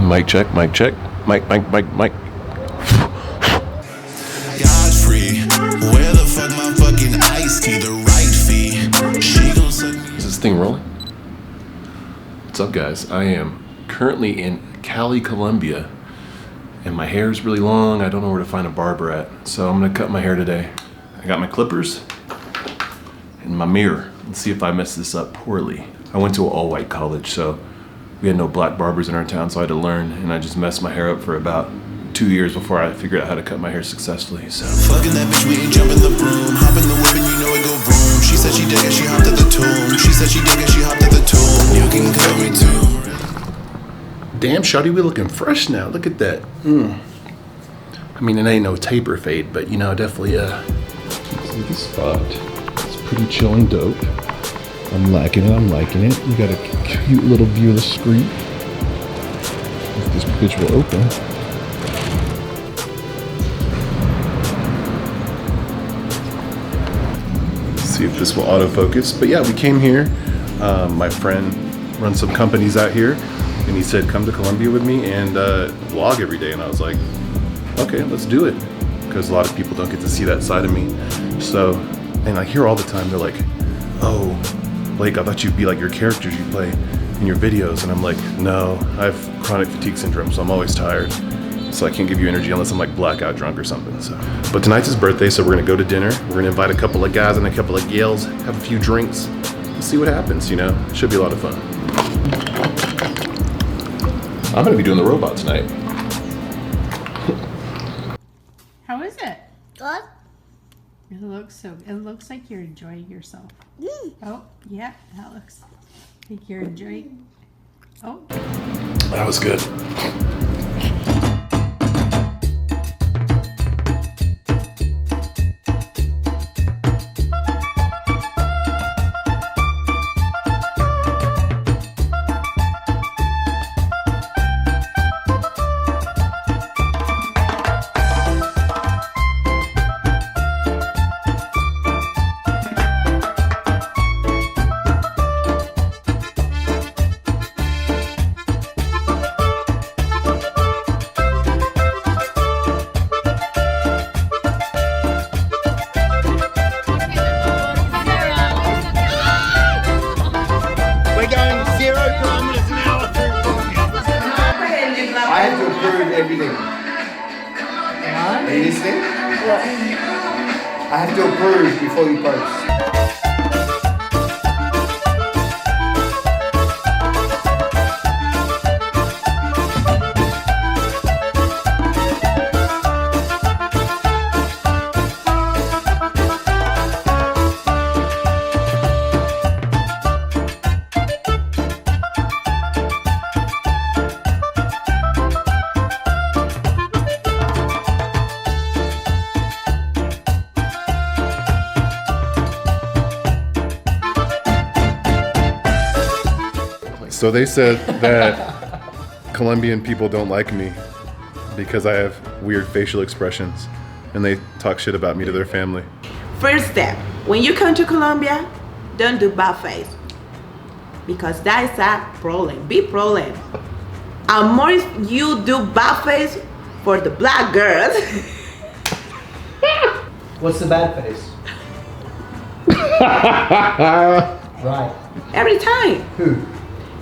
Mic check, mic check. Mic. God's free. Where the fuck my fucking iced tea? The right fee. She gon' suck me. Is this thing rolling? What's up, guys? I am currently in Cali, Colombia, and my hair is really long. I don't know where to find a barber at, so I'm gonna cut my hair today. I got my clippers and my mirror. Let's see if I mess this up poorly. I went to an all-white college, so we had no black barbers in our town, so I had to learn, and I just messed my hair up for about 2 years before I figured out how to cut my hair successfully. So Fucking that bitch, we ain't jumping the broom. Hop in the whip and you know it go vroom. She said she dig it, she hopped at the tomb. She said she dig it, she hopped at the tomb. You can cut me too. damn, shawty, we looking fresh now. Look at that. I mean, it ain't no taper fade, but you know, definitely see the spot. It's pretty chill and dope. I'm liking it. You got a cute little view of the street. If this bitch will open. See if this will autofocus. But yeah, we came here. My friend runs some companies out here, and he said, come to Colombia with me and vlog every day. And I was like, okay, let's do it. Because a lot of people don't get to see that side of me. So, and I hear all the time, they're like, oh, Blake, I thought you'd be like your characters you play in your videos. And I'm like, no, I have chronic fatigue syndrome, so I'm always tired. So I can't give you energy unless I'm like blackout drunk or something. So, but tonight's his birthday, so we're gonna go to dinner. We're gonna invite a couple of guys and a couple of gals, have a few drinks, and see what happens, you know? Should be a lot of fun. I'm gonna be doing the robot tonight. How is it? Good. It looks like you're enjoying yourself. Oh, yeah, that looks like you're enjoying. Oh. That was good. I have to approve everything. Are you listening? What? I have to approve before you post. So they said that Colombian people don't like me because I have weird facial expressions, and they talk shit about me to their family. First step, when you come to Colombia, don't do bad face. Because that is a problem, big problem. And more you do bad face for the black girls. What's the bad face? Right. Every time. Who?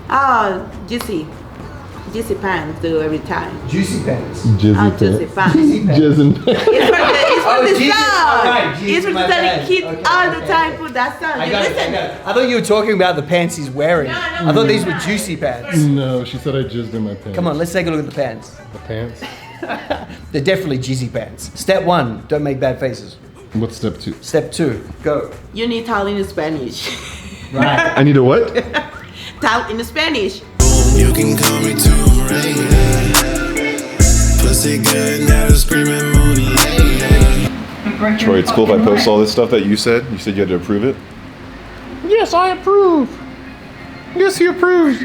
Oh, juicy pants do every time. Juicy pants. Juicy pants. Juicy pants. It's for the Jesus. sun. Alright, Jesus, It's for the my sun. bad. Kids Okay, all the okay, time okay. put that sun. I got it. Listen. I thought you were talking about the pants he's wearing. No, I thought these were juicy pants. No, she said I jizzed in my pants. Come on, let's take a look at the pants. The pants? They're definitely juicy pants. Step 1, don't make bad faces. What's step 2? Step 2, go. You need towel in Spanish. Right. I need a what? Towel in Spanish. You can call me too, right? Pussy good, now the screaming moonlight. Troy, it's cool if I post all this stuff that you said. You said you had to approve it? Yes, I approve. Yes, he approved.